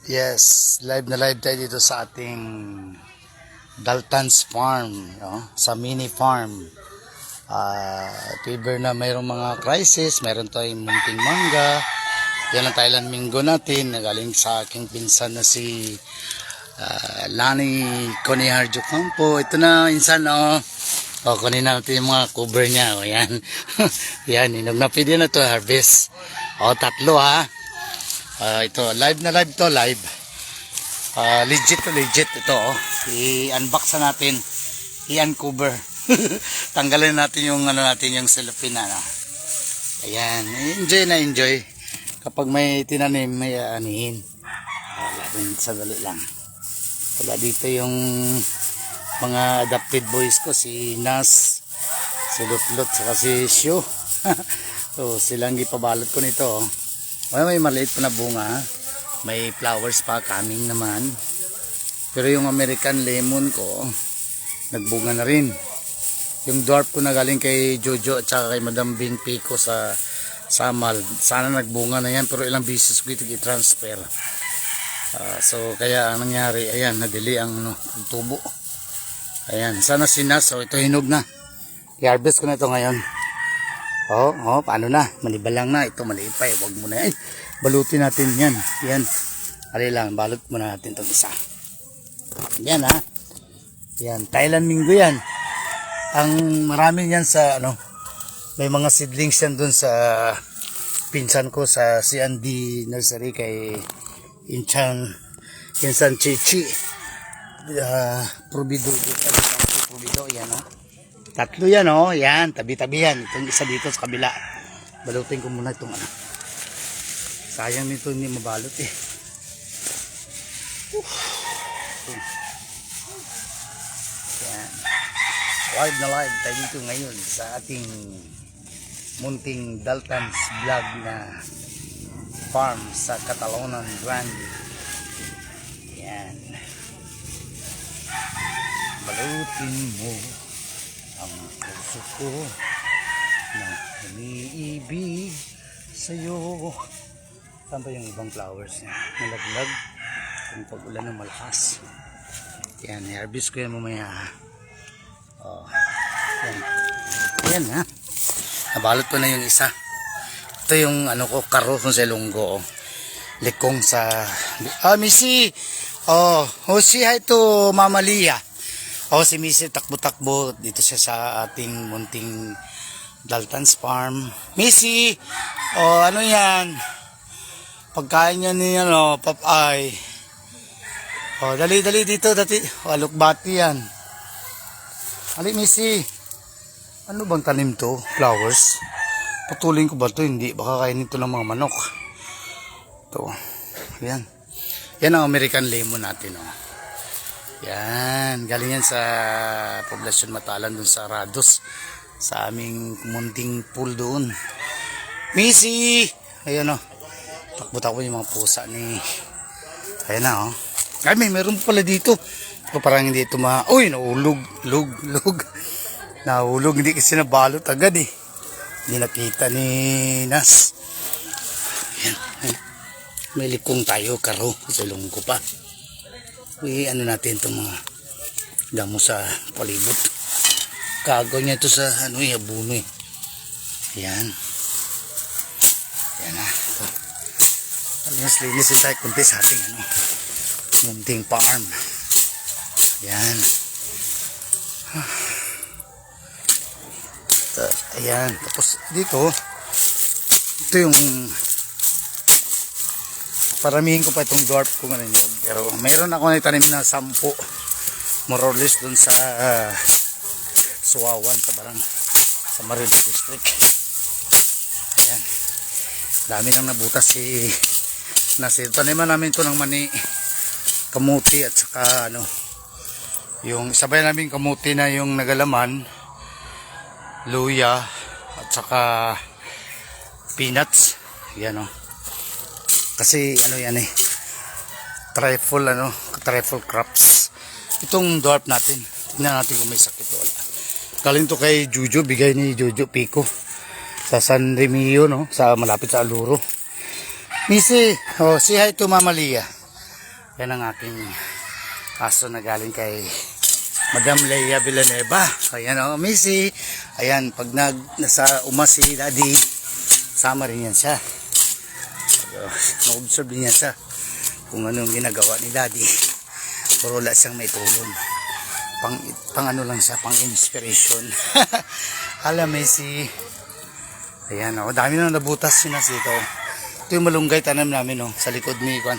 Yes, live na live tayo dito sa ating Dalton's Farm, no? Sa mini farm. If ever na mayroong mga crisis, mayroon tayong munting mangga. Yan ang Thailand Mingo natin, nagaling sa aking pinsan na si Lani Coniharjo Campo. Ito na, insan, oh. O, kunin natin yung mga cover niya. O, yan. Yan, inog na pwede na to harvest. O, tatlo, ha. Ito, live na live to, live. Legit to legit ito, oh. I-unbox na natin. I-uncover. Tanggalin natin yung yung cellophane na. Ayan, enjoy na enjoy. Kapag may tinanim, may anihin. Sadali lang. Wala dito yung mga adopted boys ko, si Nas, si Lutlot, saka si Shu. So, silang ipabalot ko nito, oh. May maliit pa na bunga, may flowers pa coming naman, pero yung American lemon ko nagbunga na rin. Yung dwarf ko na galing kay Jojo at saka kay Madam Bing Pico sa Samal, sana nagbunga na yan, pero ilang beses ko ito i-transfer. So kaya ang nangyari, ayan, nadili ang tubo. Ayan, sana sinas. So ito hinog na, i-harvest ko na ito ngayon. Paano na? Manibalang na. Ito maliit pa, huwag mo na yan. Balutin natin yan. Yan. Ali lang, balot muna natin itong isa. Yan, ha. Yan, Thailand Mingo yan. Ang marami yan sa, may mga seedlings yan dun sa pinsan ko sa C&D Nursery kay Insan Chichi. Provido, yan, ha. Tatlo yan, oh. Yan, tabi-tabi yan. Itong isa dito sa kabila. Balutin ko muna itong sayang nito hindi mabalot eh. Yan. Live na live tayo dito ngayon sa ating munting Dalton's vlog na farm sa Catalonan Grande. Yan. Balutin mo ang puso ko na umiibig sa'yo. Saan ba yung ibang flowers niya? Nalaglag kung pag-ulan ng malakas. Yan, i-harvest ko yan mamaya. Yan. Yan, ha. Nabalot ko na yung isa. Ito yung karo kung sa lunggo. Likong sa Missy. Si hi to Mama Lia. Si Missy takbo-takbo dito siya sa ating munting Dalton's Farm. Missy, ano yan? Pagkain niya niya, papay. Dali dito, alukbati yan. Ali, Missy. Ano bang tanim to? Flowers? Putulin ko ba to? Hindi, baka kainin to ng mga manok. Ito, yan. Yan ang American lemon natin, oh. Yan, galing yan sa Poblacion Matalan dun sa Rados, sa aming munting pool doon. Missy! Ayan, takbo-takbo yung mga pusa ni, ayan na, ay meron pala dito. Parang hindi ito uy, naulog. Naulog, hindi kasi nabalot agad eh. Hindi nakita ni Nas. Ayan. May likong tayo, karo, sulong ko pa. Natin itong mga damo sa palibot. Kagaw niya ito sa abuno eh. Ayan. Ayan na. Ito. Linis tayo kunti sa ating munting farm. Ayan. Ayan. Tapos dito, ito yung paramihin ko pa itong dwarf ko ngayon. Pero mayroon ako nagtanim na 10 more or less dun sa Suwawan sa Marilo District. Ayan. Dami nang nabutas taniman namin ito ng mani, kamuti at saka yung sabay namin kamuti na yung nagalaman, luya at saka peanuts. Yan, kasi yan trifle crops itong dwarf natin. Tingnan natin kung may sakit o wala. Galing to kay Jojo, bigay ni Jojo Pico sa San Remio, sa malapit sa Aluro. Missy, say hi to Mama Lia. Yan ang aking aso na galing kay Madam Leia Villanueva. Ayan o, Missy. Ayan, pag nasa uma si Daddy, sama rin yan siya. Ma-observe din yan siya kung anong ginagawa ni Daddy. Pero wala siyang may tulong. Pang ano lang siya, pang inspiration. Hala, Missy. Ayan o, dami na nabutas yun na sito. Ito yung malunggay tanim namin o, sa likod ni Kwan.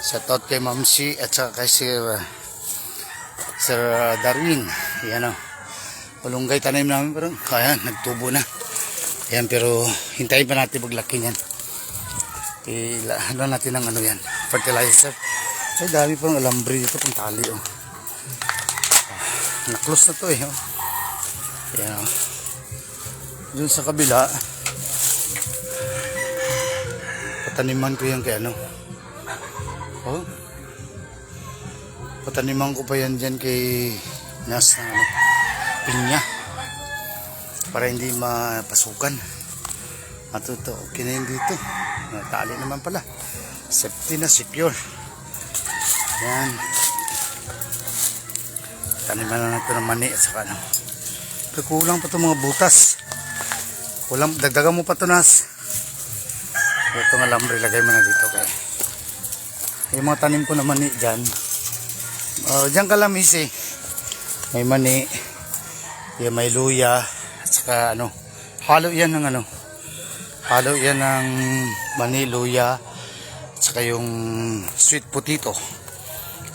Sa tot kay Ma'am Si at saka kay Sir Darwin. Ayan o. Malunggay tanim namin pero ayan, nagtubo na. Ayan, pero hintayin pa natin maglaki niyan. Ano natin ng ano yan, fertilizer. So dami pang alambre dito, pang tali o. Na-close na to eh. Oh. Ayan o. Doon sa kabila, pataniman ko yan kay ano. Oh. Pataniman ko pa yan dyan kay Nas ng ano, pinya. Para hindi mapasukan. Matuto. Okay na yun dito. Tali naman pala. Safety na, secure. Yan. Taniman na natin ng mani at saka ano. Pero kulang pa itong mga butas. Kulang, dagdagan mo pa ito, Nas. Ito nga lambre, lagay mo na dito kaya. Yung mga tanim ko na mani dyan. Dyan ka lang, Missy. May mani. Yung may luya. At saka ano. Halo yan ng ano. Halo yan ng mani, luya. At saka yung sweet potato.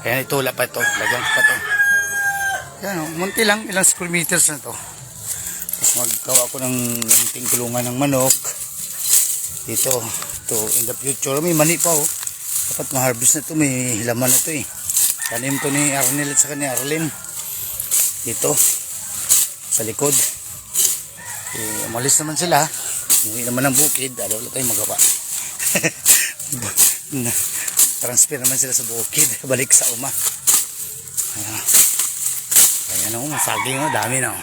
Kaya ito, wala pa ito. Lagyan ko pa ito. Yan o. Munti lang. Ilang square meters na ito. Tapos maggawa ko ng munting kulungan ng manok. Dito. Ito, in the future. May mani pa o. Dapat ma-harvest na ito. May laman na ito eh. Tanim to ni Arnel at saka ni Arlene. Dito. Sa likod. Umalis naman sila. Hindi naman ng bukid. Wala tayong magawa. Transfer naman sila sa bukid. Balik sa uma. Ayan. Ayan o. Masaging o. Dami na o.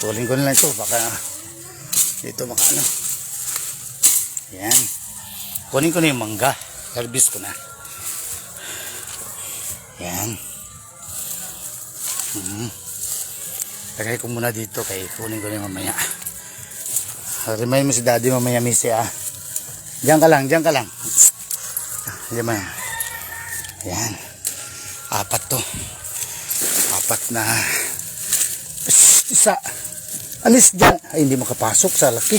Tulin ko na lang ito. Baka dito makaano. Yan. Kunin ko na yung mangga. Harvest ko na. Yan. Lagay ko muna dito kay kunin ko na yung mamaya. Remind mo si Daddy mamaya, Missy ah. Diyan ka lang, diyan ka lang. Diyan mo yan. Yan. Apat to. Apat na. Isa. Alis dyan. Ay, hindi makapasok sa laki.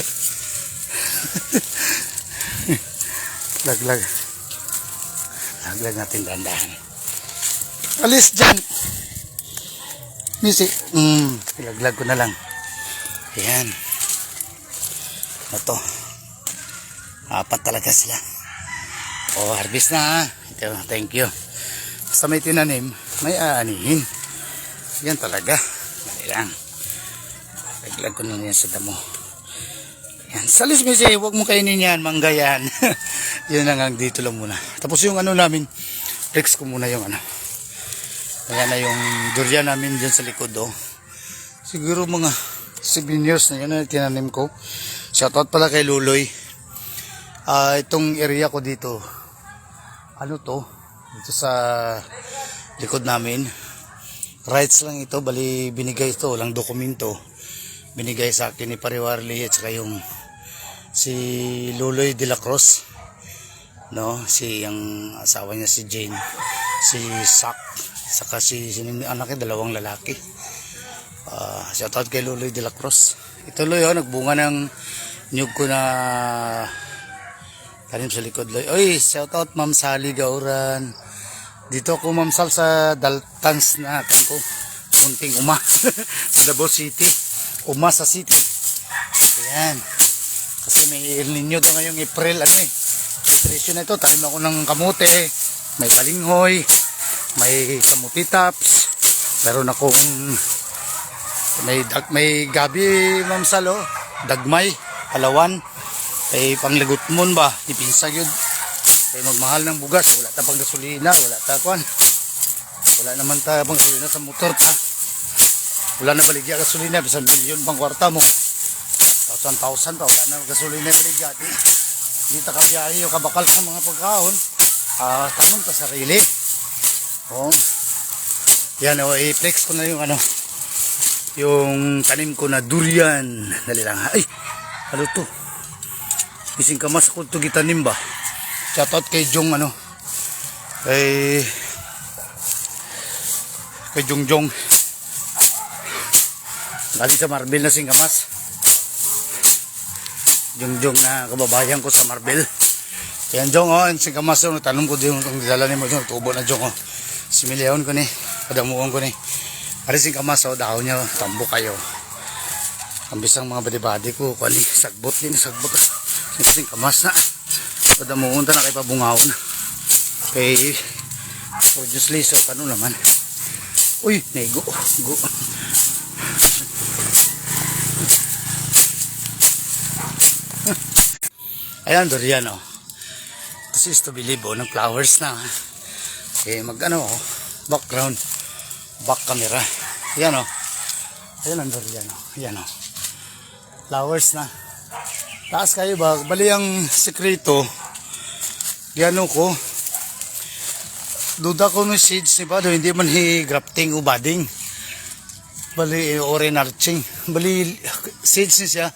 Laglag. Laglag natin dahan-dahan. Alis dyan. Missy. Laglag ko na lang. Ayan. Ito. Apat talaga sila. O, harvest na ha. Ito, thank you. Basta may tinanim, may aanihin. Yan talaga. Mali lang. Laglag ko na yan sa damo. Yan. Salis, Missy, huwag mo kainin yan. Mangga yan. Yun lang ang dito lang muna. Tapos yung ano namin, flex ko muna yung ano. Ayan na yung durian namin dyan sa likod. Oh. Siguro mga 7 years na yun na tinanim ko. Shoutout pala kay Luloy. Itong area ko dito. Ano to? Dito sa likod namin. Rights lang ito. Bali binigay ito. Walang dokumento. Binigay sa akin ni Pariwarli at saka yung si Luloy de la Cruz. No? Si yung asawa niya si Jane. Si Sak. Saka si anaknya, dalawang lalaki. Shoutout kay Luloy de la Cruz. Ito Loy, oh, nagbunga ng nyug ko na tanim sa likod Loy. Oy, shoutout Ma'am Sally Gauran. Dito ako Ma'am Sal sa Daltans na ko. Munting uma sa Davao City. Uma sa city. Ayan. Kasi may El Nino daw ngayong April. Ano eh. Presyo na ito. Tanim ako ng kamote. May balinghoy. May kamuti tops. Meron akong may gabi Ma'am Salo, dagmay, alawan, kay panglagot mon ba, ipinsag yun. Kay magmahal ng bugas, wala ta pang gasolina, wala ta kwan. Wala naman ta pang gasolina sa motor ta. Wala na baligya gasolina, bisan milyon pang kwarta mo. 1,000 pa, wala na gasolina baligya. Di ta kabiyahe yung kabakal sa mga pagkaon. Tanom ta sarili. Oh. Yan o, i-flex ko na yung ano, yung tanim ko na durian. Dali lang. Ay, ano to? Ising kamas ko to gitanim ba? Shoutout kay Jong ano. Kay Jongjong. Galing sa Marbel na singkamas. Jongjong na kababayan ko sa Marbel. Yan Jong oh, singkamas yung tanong ko din itong dala ni mo yung tubo na Jong oh. Similyaon ko ni, padamuon ko ni. Ari singkamas oh, dahon niya, tambo kayo. Ang bisang mga badi-badi ko, kuali, sagbot din, sagbot. Singkamas na. Padamuon ta na kay pabungawon. Kay produce list so kano naman. Uy, nego, go. Ayan, durian oh. This is to believe oh, ng flowers na. Okay, mag-ano oh, background, back camera. Ayan oh. Ayan ang durian oh. Ayan oh. Flowers na. Taas kayo ba? Bali ang sekreto. Yan ko. Duda ko ng seeds ni Bado, hindi man grafting o budding. Bali orange arching. Bali seeds niya siya.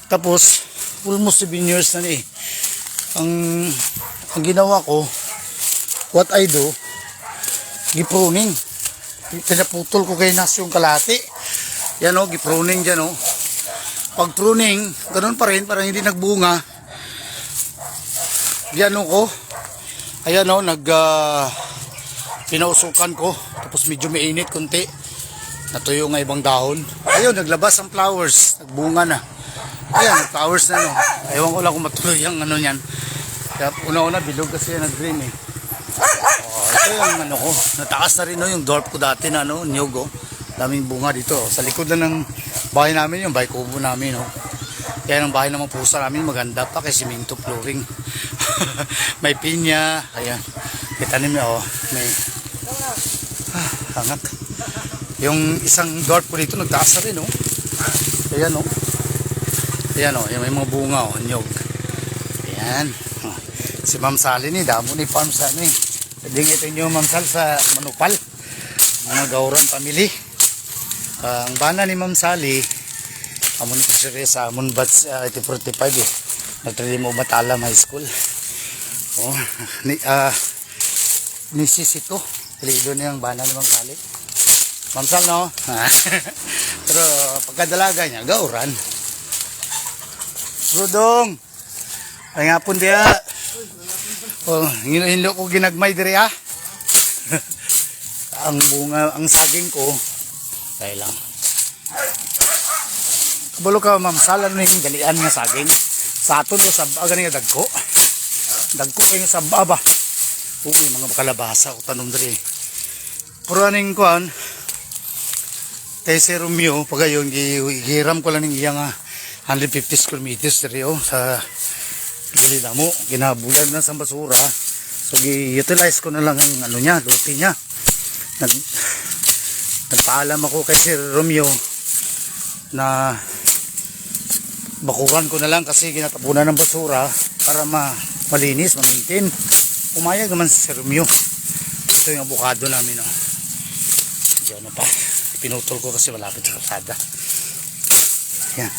Tapos almost 7 years na ni. Ang ginawa ko, what I do, gipruning. Pinaputol ko kay nas yung kalati. Yan o, gipruning dyan o. Pag pruning, ganun pa rin, parang hindi nagbunga. Yan o ko. Ayan o, pinausukan ko. Tapos medyo mainit kunti. Natuyo nga ibang dahon. Ayun, naglabas ang flowers. Nagbunga na. Ayan, flowers na no. Ewan ko lang kung matuloy ang ano yan. Kaya una-una bilog kasi nag-green eh. Oh, ito yung ano ko. Natakas na rin no, yung dwarf ko dati na no, niyog oh. Daming bunga dito. Sa likod na ng bahay namin, yung bahay kubo namin no. Kaya ang bahay ng mga pusa namin maganda pa kasi simento flooring. May pinya. Ayan. Kitanim niya oh. May hangat. Yung isang dwarf ko dito nagtaas na rin oh. Ayan oh. Ayan o, may mga bunga o, nyog. Ayan. Si Ma'am Sally ni, damo ni farm sa ano eh. Pwedeng ito nyo Ma'am Sal sa Manupal. Mga Gauran family. Ang bana ni Ma'am Sally, amon ko siya sa Amon Bats 45 eh. Nagtrali mo Matalam High School. Oh, ni Sisito. Pilido niya ang bana ni Ma'am Sally. Ma'am Sal no? Pero pagkadalaga niya, Gauran. Rudong. Ay nga pun dia. Oh, hinlo ko ginagmay diri ha. Ang bunga, ang saging ko. Kaya lang. Kabalo ka Ma'am Sal, ano yung galian nga saging? Sa aton o saba gani nga dagko. Dagko kayo sa baba. Uy, mga kalabasa ko tanom diri. Pero aning kuan. Kay si Romeo, pagayon gihiram ko lang ning iya nga 150 square meters diri oh sa gilid mo, ginabulan na sa basura. So gi-utilize ko na lang ang ano niya, luti niya. Nagpaalam ako kay Sir Romeo na bakuran ko na lang kasi ginatapunan ng basura para malinis, ma-maintain. Umayag naman si Sir Romeo. Ito yung avocado namin oh. Diyan pa. Pinutol ko kasi malapit sa kalsada. Yan.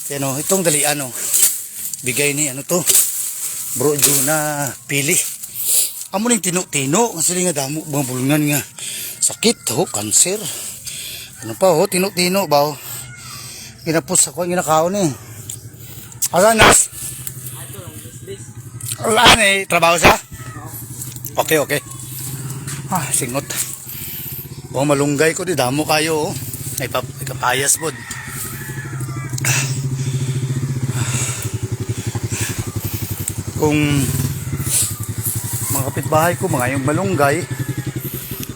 Yan o, itong dalian o. Bigay ni ano to. Bro na pili. Amo ning tino-tino. Kasi nga damo mga bulungan nga. Sakit ho, cancer. Ano pa ho, tino-tino ba o. Ginapos ako, ginakaon eh. Alanas. Alan eh, trabaho siya? Okay, okay. Singot. Buang malunggay ko di damo kayo oh. May kapayas bod. Kung mga kapitbahay ko, mga yung malunggay,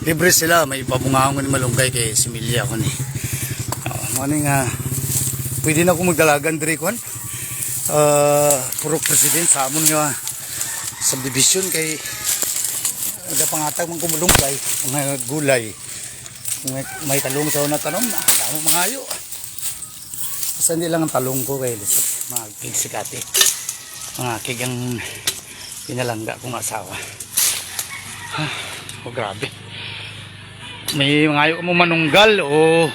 libre sila, may pabungahan ko ni malunggay kay similya ko ni. Pwede na ako magdalagan diri ko. Puro president sa amon nga subdivision kay nagapangatag man ko malunggay, mga gulay. May talong sa una tanom, damo mga ayo. Basta hindi lang ang talong ko kay Lisot. Mga kig sikati. Mga kig ang pinalangga kong asawa. Oh, grabe. May mga ayaw mo manunggal o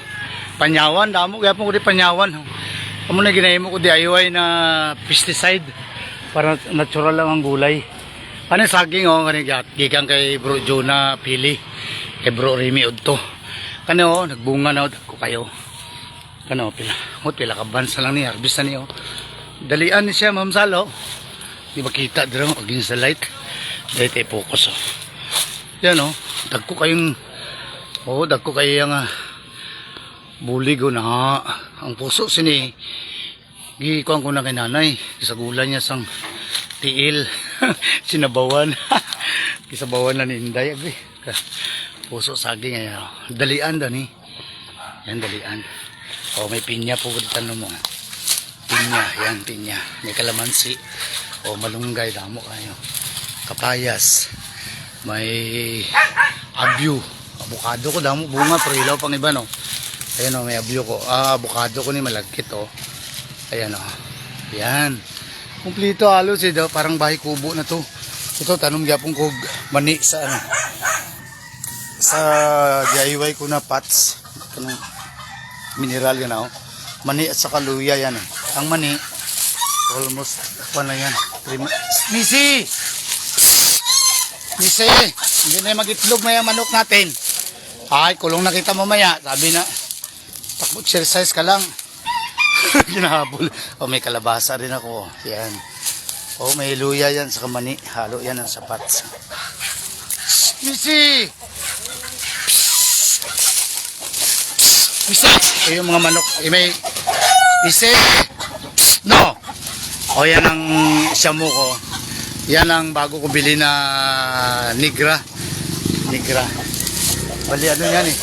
panyawan. Damo kaya po ko di panyawan. Amo na ginahin mo ko DIY na pesticide para natural lang ang gulay. Ano saging gikan kay Bro Jonah Pili, kay Bro Remy Udto. Kano nagbunga na ko kayo. Kano pila ka bansa lang ni harvest na niyo. Dalian ni siya Ma'am Salo. Di ba kita dira mo against the light. Dito focus oh. Yan oh, dagko kayong dagko kayo yang bulig na ang puso sini gikuan ko na kay nanay sa gulay niya sang tiil sinabawan kisabawan na ni Inday puso saging ay dalian da ni yan dalian may pinya po dito mo pinya yan pinya may kalamansi malunggay damo kayo kapayas may abyo avocado ko damo bunga pero ilaw pang iba no. Ayan o, may abyo ko. Avocado ko ni malagkit o. Ayan o. Ayan. Kumplito halos eh. Parang bahay kubo na to. Ito, tanong gyapon ko mani sa ano. Sa DIY ko na pots. Kanong mineral yan o. Mani at saka luya yan o. Ang mani, almost, na yan. Missy! Missy! Hindi na mag-itlog maya manok natin. Ay, kulong na kita mamaya. Sabi na, takbo exercise ka lang. Ginahabol. May kalabasa rin ako. Yan. May luya yan sa kamani. Halo yan ang sapat. Missy! Missy! Yung mga manok. May Missy! No! Yan ang shamu ko. Yan ang bago ko bili na nigra. Nigra. Bali ano yan eh.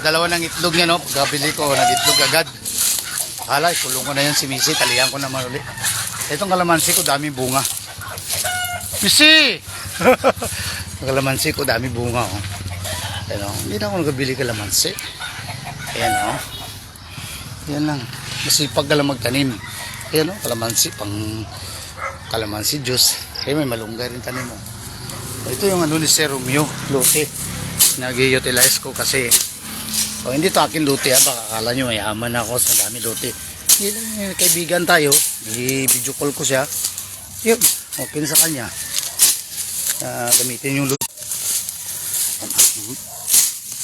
Dalawa ng itlog niya no. Gabili ko, nag-itlog agad. Alay, kulong ko na yan si Missy. Talihan ko naman ulit. Itong kalamansi ko, dami bunga. Missy! Kalamansi ko, dami bunga oh. Ayan oh. Hindi na ako nagabili kalamansi. Ayan oh. Ayan lang. Masipag ka lang magtanim. Ayan oh, kalamansi. Pang kalamansi juice. Kaya may malunggay rin tanim oh. Ito yung ano ni Sir Romeo. Lote. Nag-utilize ko kasi hindi to akin lote baka akala nyo mayaman ako sa dami lote. Hindi lang kaibigan tayo, i-video call ko siya yun, okay sa kanya gamitin yung lote.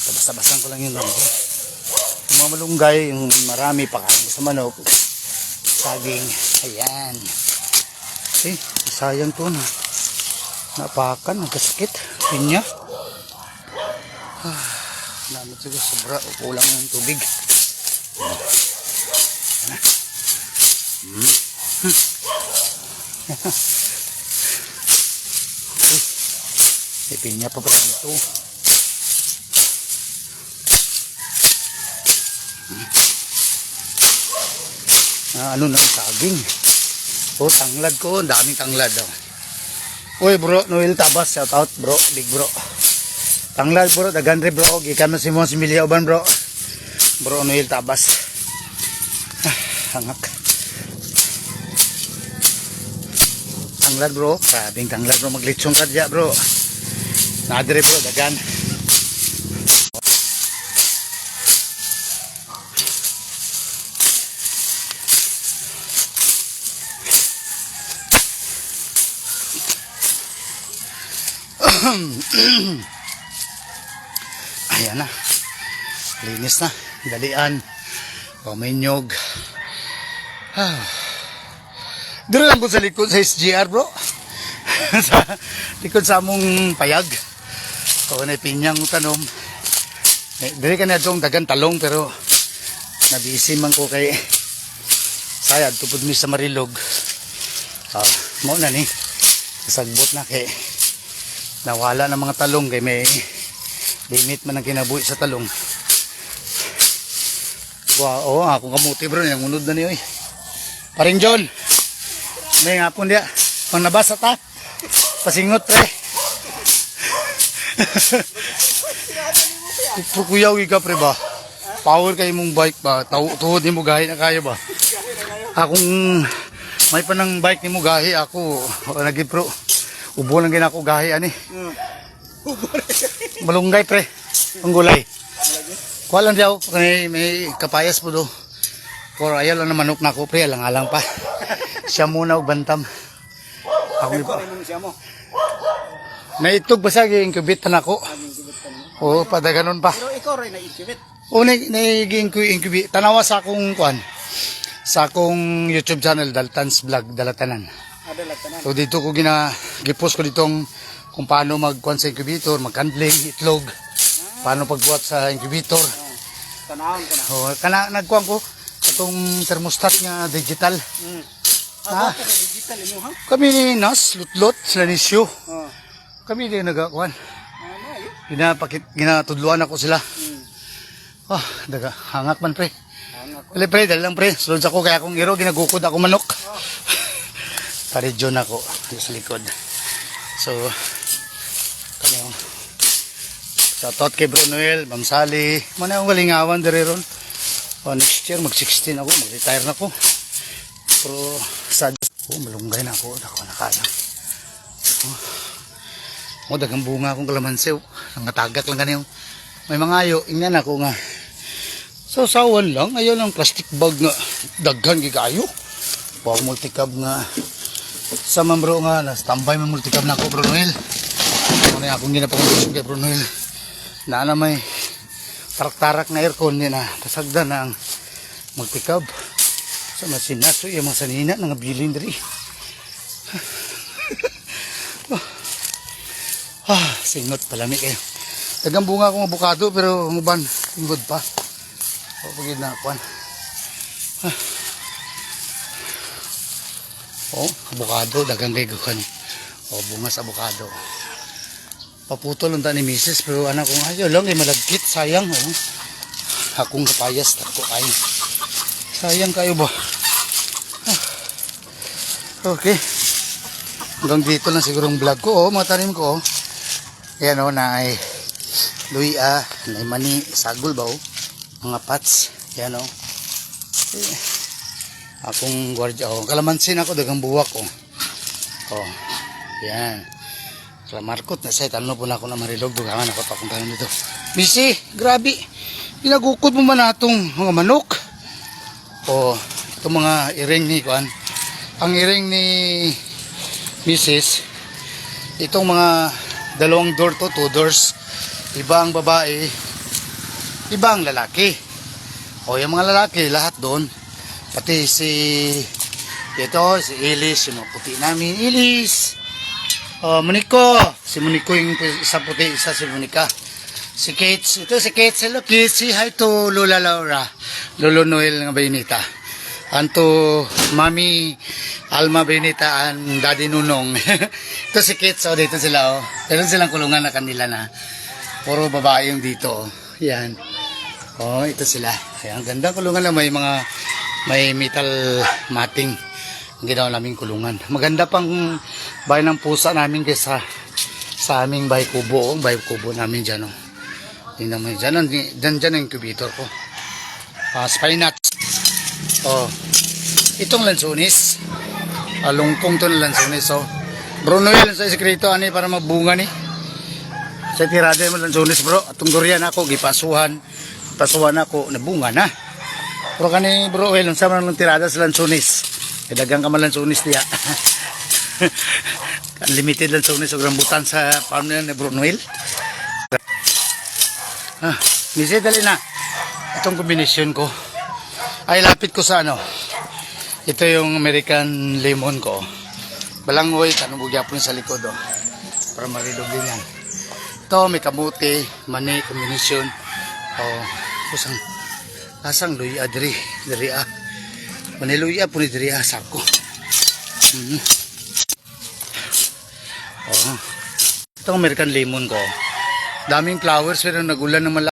Basta-basan ko lang yung lote. Yung mga malunggay, yung marami pakain ko sa manok saging, ayan sayang to na napakan, nagkasakit pinya. Namin siguro sobra o kulang ng tubig. May pinya pa dito. Ano na saging. Tanglad ko, daming tanglad daw. Uy bro, Noel Tabas, shout out bro, big bro. Tanglad bro, dagandre bro, gikan na si Mons Emilia Uban bro. Bro Noel Tabas. Hangak. Tanglad bro, sabing tanglad bro, maglitsong kadya bro. Nadre bro, dagan. Ayan na, linis na, dalian, may nyog. Dito lang ko sa likod sa SGR bro. Sa likod sa among payag. Na pinyang tanom. Dito ka na itong dagan talong pero nabisi man ko kay sayad tupod mi sa Marilog. Mo na ni, sagbot na kay nawala ng mga talong kay may limit man ang kinabuhi sa talong. Wow, akong kamuti bro, nangunod na niyo eh. Paring John, may ngapon dia, pang nabasa ta, pasingot pre. Pukuyaw ka pre ba? power kay mong bike ba? Tuhod ni mo gahi na kayo ba? Akong may pa ng bike ni mo gahi ako. Lagi pro. Ubo lang gina ako gahi ani. Malunggay pre. Ang gulay. Kuha lang diyaw. May kapayas po do. Pero ayaw lang na manok na ako pre. Alang-alang pa. Siya muna og bantam. Ako ni pa. Naitog ba siya? Incubate na ako. Oo, pada ganun pa. Pero ikaw rin na-incubate. Oo, nag-incubate. Tanawa sa akong kuan. Sa akong YouTube channel, Daltans Vlog, Dalatanan. Dalatanan. So dito ko gipost ko ditong kung paano magkuan sa incubator, mag-handling, itlog. Paano pagbuhat sa incubator. Tanahon ka na. Oo, nagkuan ko. Itong thermostat nga digital. Ah, digital mo ha? Kami ni Nas, Lutlot, Slanisyo. Oh. Kami din nagakuan. Ano yun? Ginatudluan ako sila. Ah, daga, hangak man pre. Wala pre, dali lang pre. Sulod sa ko kaya akong iro, ginagukod ako manok. Paridyon ako sa likod. So, kami yung shoutout kay Bro Noel, Ma'am Sally. Mana yung galingawan dire ron. Next year, mag-16 ako, mag-retire na ako. Pero, sad. Malunggay na ako. Ako nakala. Dagang bunga akong kalamansi. Nangatagak lang ganyan. May mga ayo. Ingnan ako nga. So, sawan lang. Ayaw lang plastic bag nga. Daghan gigayo. Pag multicab nga. Sa mambro nga. Tambay may multicab na ako, Bro Noel. Ano na akong ginapakondisyon kay Bro Noel. Na may tarak-tarak na aircon niya na. Tasagda na ang multicab. Sa masinaso yung mga sanina. Nangabilin diri. Singot palami kayo. Dagang bunga akong abukado pero muban, tingod pa. O pagid na kuan. Abukado dagang kay gukan. Bunga sa abukado. Paputol unta ni Mrs. pero anak ko ayaw lang kay malagkit, sayang Akong kapayas tako ay. Sayang kayo ba? Okay. Hanggang dito lang siguro ang vlog ko, mga tanim ko. Yan na ay luya, na mani, sagol ba mga pots. Yan akong gwardiya kalamansin ako, dagang buwak yan. Markot na say, talo po na ako na marilog, dugangan ako akong tanim dito. Missy, grabe, ginagukod mo man natong mga manok. Itong mga iring ni kuan. Ang iring ni Mrs. Itong mga dalawang door to, 2 doors. Ibang babae, ibang lalaki. Yung mga lalaki, lahat doon. Pati si Ilis, yung mga puti namin. Ilis! Moniko. Si Moniko yung isa puti, isa si Monica. Si Kate, ito si Kate. Hello Kate, say hi to Lola Laura. Lolo Noel ng Baynita. Anto Mami Alma Benita and Daddy Nunong. Ito si Kate, dito sila Meron silang kulungan na kanila na puro babae yung dito. Yan. Ito sila. Ayan, ganda kulungan lang, may metal matting ang ginawa naming kulungan. Maganda pang bahay ng pusa namin kaysa sa aming bahay kubo. Bahay kubo namin dyan. Tingnan mo dyan ang incubator ko. Spy nuts. Itong lansunis. Lungkong to na lansunis. Bro Noel sa sekreto ani para mabunga ni. Sa tirada mo lansunis bro. Atong durian ako gipasuhan. Pasuhan ako nabunga na. Pero kani Bro Noel unsa man lang tirada sa lansunis. Dagang ka man lansunis diya. Unlimited lansunis og rambutan sa farm ni Bro Noel. Misi dali na. Itong kombinasyon ko. Ay lapit ko sa ito yung American lemon ko. Balangoy, tanong gyapon sa likod para marilog din yan. Ito may kamuti, mani, kombinasyon. Kusang luya diri mani luya po ni diri sako. Itong American lemon ko. Daming flowers pero nagulan naman.